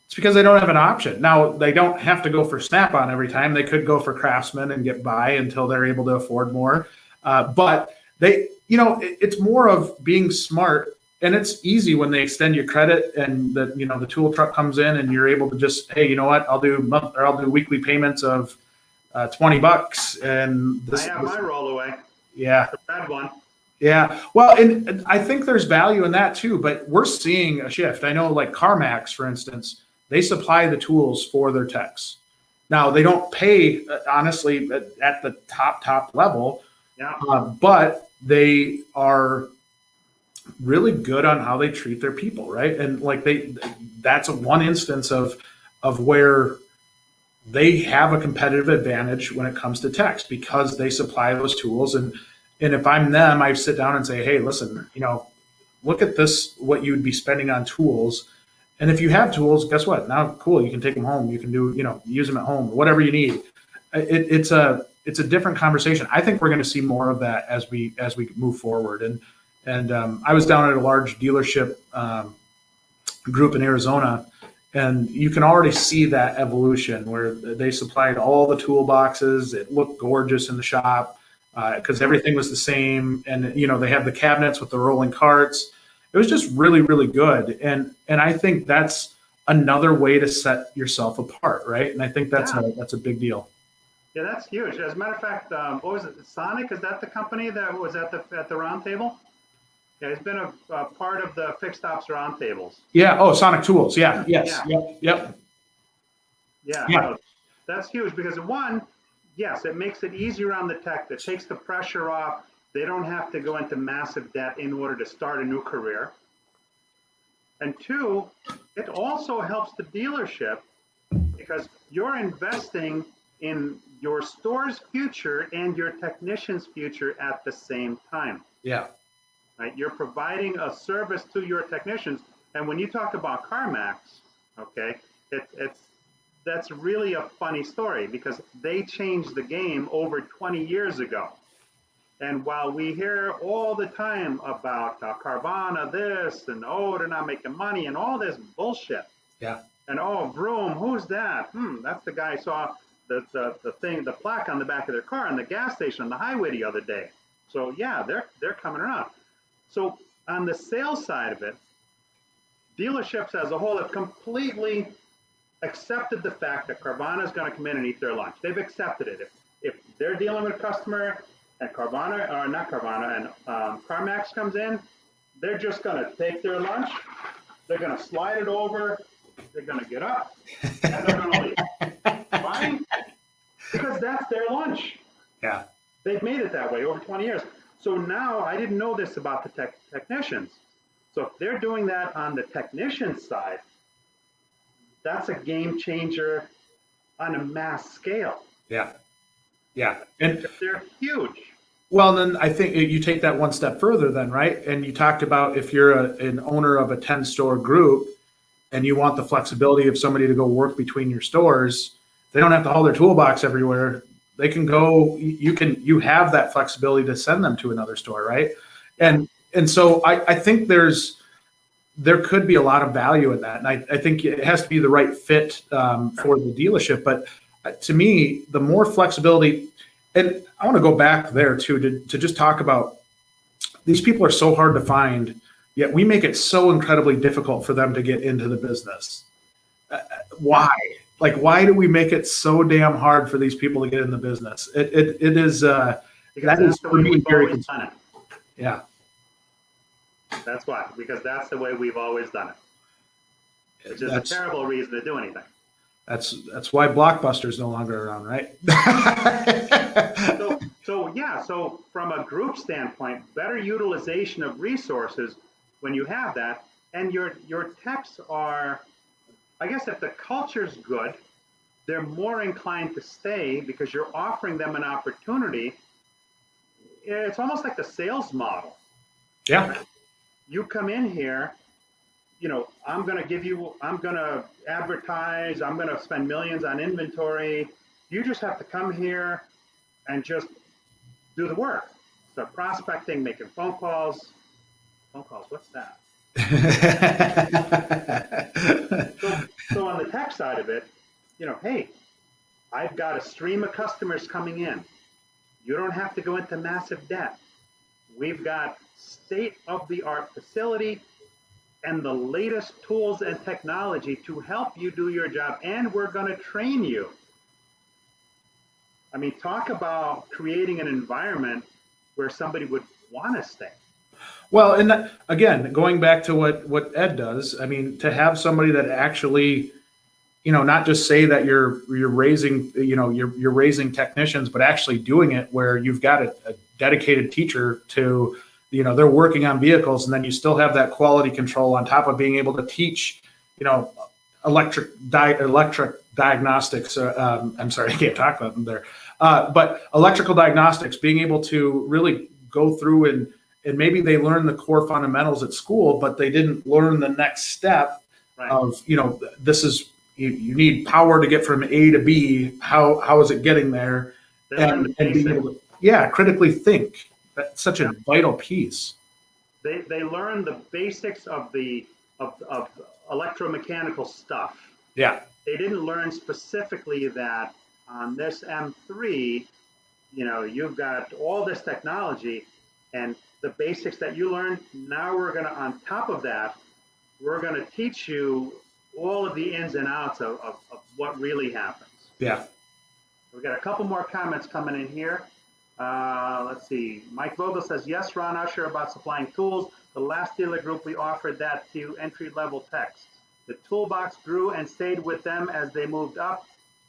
It's because they don't have an option. Now, they don't have to go for Snap-on every time. They could go for Craftsman and get by until they're able to afford more. But it's more of being smart. And it's easy when they extend you credit and the tool truck comes in and you're able to just, hey, you know what? I'll do weekly payments of $20, and I have my rollaway. Yeah, the bad one. Yeah, well, and I think there's value in that too. But we're seeing a shift. I know, like CarMax, for instance, they supply the tools for their techs. Now they don't pay, honestly, at the top level. Yeah. But they are really good on how they treat their people, right? And like that's one instance of where they have a competitive advantage when it comes to TECHS because they supply those tools. And if I'm them, I sit down and say, hey, listen, look at this, what you would be spending on tools. And if you have tools, guess what? Now, cool, you can take them home. You can do, use them at home, whatever you need. It's a different conversation. I think we're going to see more of that as we move forward. And I was down at a large dealership group in Arizona, And you can already see that evolution where they supplied all the toolboxes. It looked gorgeous in the shop because everything was the same. And, they had the cabinets with the rolling carts. It was just really, really good. And I think that's another way to set yourself apart, right? And I think that's a big deal. Yeah, that's huge. As a matter of fact, what was it? Sonic, is that the company that was at the round table? Yeah, it's been a part of the fixed ops roundtables. Yeah. Oh, Sonic Tools. Yeah. Yes. Yeah. Yep. Yeah. Yeah. No, that's huge because one, yes, it makes it easier on the tech. It takes the pressure off. They don't have to go into massive debt in order to start a new career. And two, it also helps the dealership because you're investing in your store's future and your technician's future at the same time. Yeah. Right? You're providing a service to your technicians. And when you talk about CarMax, okay, that's really a funny story because they changed the game over 20 years ago. And while we hear all the time about Carvana this and, oh, they're not making money and all this bullshit. Yeah. And, oh, Vroom, who's that? That's the guy I saw the thing, the plaque on the back of their car in the gas station on the highway the other day. So, yeah, they're coming around. So on the sales side of it, dealerships as a whole have completely accepted the fact that Carvana is going to come in and eat their lunch. They've accepted it. If they're dealing with a customer and Carvana, or not Carvana, and CarMax comes in, they're just going to take their lunch, they're going to slide it over, they're going to get up, and they're going to leave. Fine? Because that's their lunch. Yeah. They've made it that way over 20 years. So now I didn't know this about the technicians. So if they're doing that on the technician side, that's a game changer on a mass scale. Yeah. Yeah. And they're huge. Well, then I think you take that one step further then, right? And you talked about if you're an owner of a 10-store group and you want the flexibility of somebody to go work between your stores, they don't have to haul their toolbox everywhere. They can go, you have that flexibility to send them to another store, right? And so I think there could be a lot of value in that. And I think it has to be the right fit for the dealership. But to me, the more flexibility, and I want to go back there too, to just talk about these people are so hard to find, yet we make it so incredibly difficult for them to get into the business. Why? Like, why do we make it so damn hard for these people to get in the business? It is, that is for me very concerning. Yeah. That's why, because that's the way we've always done it. It's just a terrible reason to do anything. That's why Blockbuster's no longer around, right? So from a group standpoint, better utilization of resources when you have that, and your techs are, I guess if the culture's good, they're more inclined to stay because you're offering them an opportunity. It's almost like the sales model. Yeah. You come in here, I'm going to advertise, I'm going to spend millions on inventory. You just have to come here and just do the work. So prospecting, making phone calls, what's that? So on the tech side of it, hey, I've got a stream of customers coming in. You don't have to go into massive debt. We've got state-of-the-art facility and the latest tools and technology to help you do your job, and we're going to train you. I mean, talk about creating an environment where somebody would want to stay. Well, and again, going back to what Ed does, I mean, to have somebody that actually, not just say that you're raising, you're raising technicians, but actually doing it where you've got a dedicated teacher to, they're working on vehicles, and then you still have that quality control on top of being able to teach, electric diagnostics. I'm sorry, I can't talk about them there. But electrical diagnostics, being able to really go through and maybe they learn the core fundamentals at school, but they didn't learn the next step of, this is, you need power to get from A to B. How is it getting there? And being able to, critically think. That's such a vital piece. They learn the basics of the of electromechanical stuff. Yeah. They didn't learn specifically that on this M3, you've got all this technology and the basics that you learned. Now we're going to, on top of that, we're going to teach you all of the ins and outs of what really happens. Yeah. We've got a couple more comments coming in here. Let's see. Mike Vogel says, yes, Ron Usher, about supplying tools. The last dealer group, we offered that to entry-level techs. The toolbox grew and stayed with them as they moved up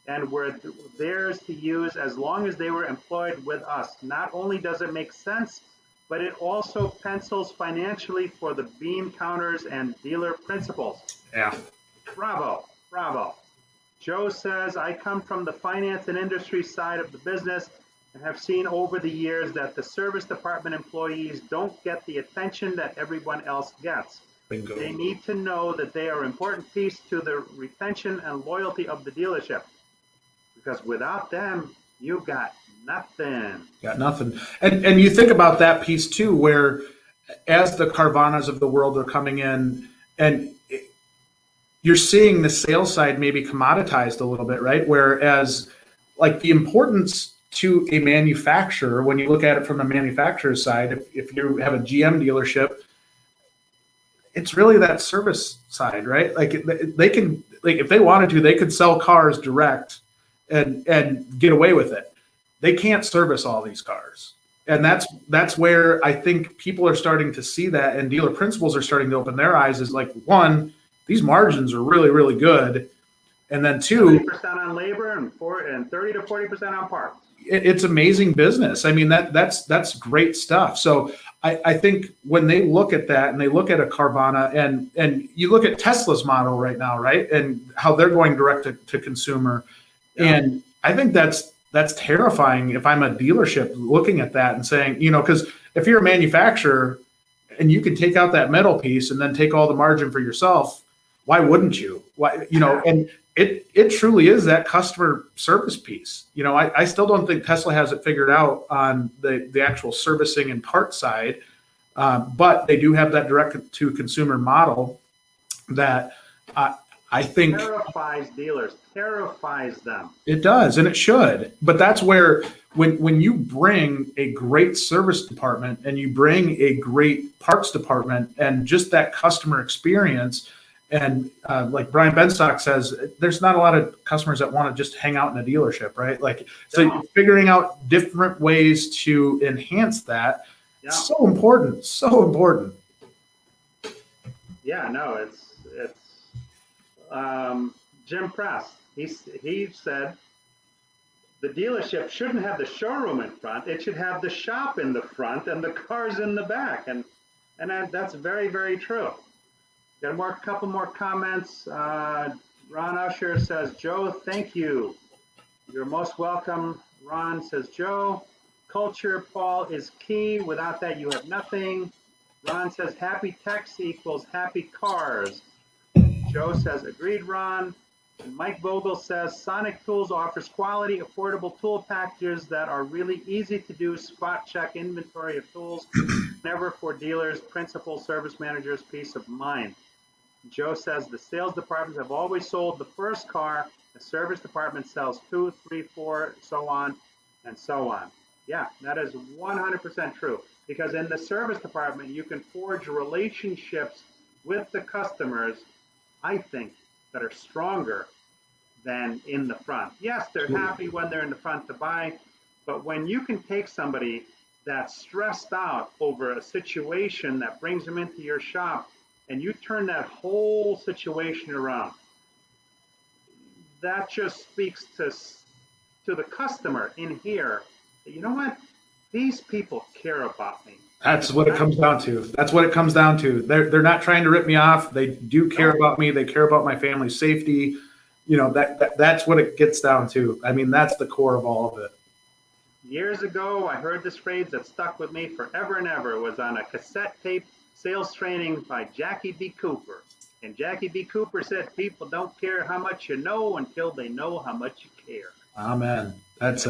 and were theirs to use as long as they were employed with us. Not only does it make sense, but it also pencils financially for the beam counters and dealer principals. Yeah. Bravo, bravo. Joe says, I come from the finance and industry side of the business and have seen over the years that the service department employees don't get the attention that everyone else gets. Bingo. They need to know that they are an important piece to the retention and loyalty of the dealership. Because without them, you got nothing. Got nothing. And you think about that piece too, where as the Carvanas of the world are coming in, and you're seeing the sales side maybe commoditized a little bit, right? Whereas like the importance to a manufacturer, when you look at it from the manufacturer side, if you have a GM dealership, it's really that service side, right? Like they can, like if they wanted to, they could sell cars direct and get away with it. They can't service all these cars. And that's where I think people are starting to see that, and dealer principals are starting to open their eyes, is like, one, these margins are really, really good. And then two, 30% on labor and 30 to 40% on parts. It's amazing business. I mean, that's great stuff. So I think when they look at that and they look at a Carvana and you look at Tesla's model right now, right? And how they're going direct to consumer. Yeah. And I think that's terrifying if I'm a dealership looking at that and saying, because if you're a manufacturer and you can take out that metal piece and then take all the margin for yourself, why wouldn't you? Why, and it truly is that customer service piece. I still don't think Tesla has it figured out on the actual servicing and part side, but they do have that direct to consumer model that I think terrifies dealers, terrifies them. It does, and it should. But that's where when you bring a great service department and you bring a great parts department and just that customer experience. And like Brian Benstock says, there's not a lot of customers that want to just hang out in a dealership, right? Like, so you're figuring out different ways to enhance that. Yeah. So important, so important. Yeah, no, it's Jim Press. He said the dealership shouldn't have the showroom in front. It should have the shop in the front and the cars in the back. And that's very, very true. Got a couple more comments. Ron Usher says, Joe, thank you. You're most welcome. Ron says, Joe, culture, Paul, is key. Without that, you have nothing. Ron says, happy techs equals happy cars. Joe says, agreed, Ron. And Mike Vogel says, Sonic Tools offers quality, affordable tool packages that are really easy to do spot check inventory of tools, never for dealers, principal, service managers, peace of mind. Joe says the sales departments have always sold the first car. The service department sells 2, 3, 4, so on and so on. Yeah, that is 100% true. Because in the service department, you can forge relationships with the customers, I think, that are stronger than in the front. Yes, they're happy when they're in the front to buy, but when you can take somebody that's stressed out over a situation that brings them into your shop, and you turn that whole situation around, that just speaks to the customer in here. You know what? These people care about me. That's what it comes down to. That's what it comes down to. They're not trying to rip me off. They do care about me. They care about my family's safety. That's what it gets down to. I mean, that's the core of all of it. Years ago, I heard this phrase that stuck with me forever and ever. It was on a cassette tape, sales training by Jackie B. Cooper. And Jackie B. Cooper said, people don't care how much you know until they know how much you care. Amen. That's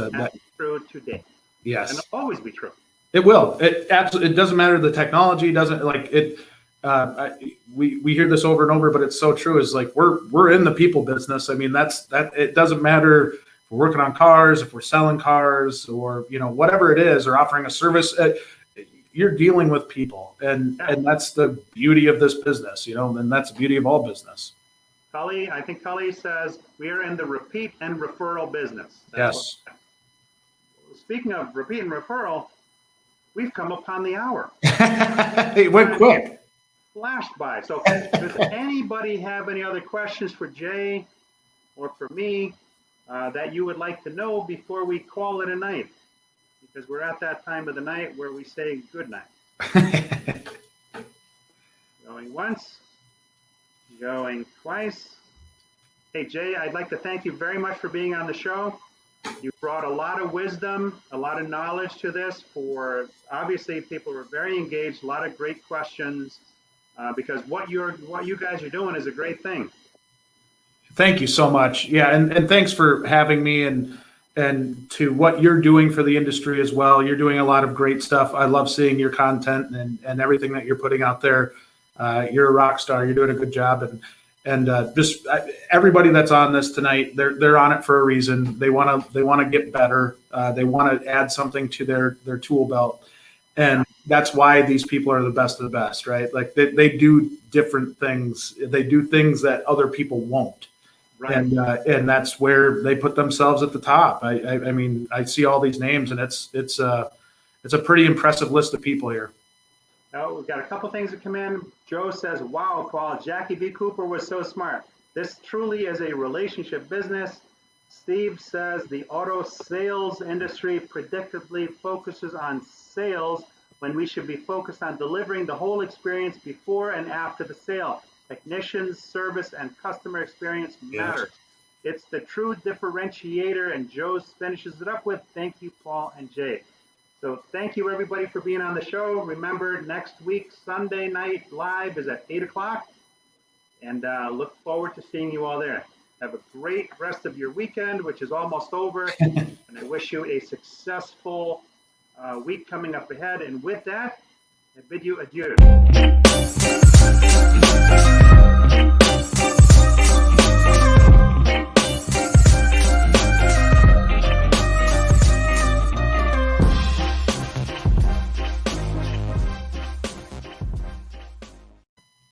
true today. Yes. And it'll always be true. It will. It absolutely. It doesn't matter. The technology doesn't like it. we hear this over and over, but it's so true. Is like we're in the people business. I mean, that it doesn't matter if we're working on cars, if we're selling cars, or whatever it is, or offering a service. You're dealing with people, and that's the beauty of this business, and that's the beauty of all business. I think Cully says we are in the repeat and referral business. Yes. Speaking of repeat and referral, we've come upon the hour. It went quick. Flashed by. So does anybody have any other questions for Jay or for me that you would like to know before we call it a night? Because we're at that time of the night where we say good night. Going once, going twice. Hey, Jay, I'd like to thank you very much for being on the show. You brought a lot of wisdom, a lot of knowledge to this. Obviously, people were very engaged, a lot of great questions, because what you guys are doing is a great thing. Thank you so much. Yeah, and thanks for having me, and to what you're doing for the industry as well. You're doing a lot of great stuff. I love seeing your content and everything that you're putting out there. You're a rock star. You're doing a good job, and just everybody that's on this tonight, they're on it for a reason. They want to get better. They want to add something to their tool belt, and that's why these people are the best of the best, right? Like they do different things. They do things that other people won't. Right. And that's where they put themselves at the top. I mean, I see all these names, and it's a pretty impressive list of people here. Now, we've got a couple things that come in. Joe says, wow, Paul, Jackie B. Cooper was so smart. This truly is a relationship business. Steve says the auto sales industry predictably focuses on sales when we should be focused on delivering the whole experience before and after the sale. Technicians, service, and customer experience matter. Yes. It's the true differentiator, and Joe finishes it up with, thank you, Paul and Jay. So thank you, everybody, for being on the show. Remember, next week, Sunday Night Live is at 8 o'clock, and look forward to seeing you all there. Have a great rest of your weekend, which is almost over, and I wish you a successful week coming up ahead. And with that, I bid you adieu.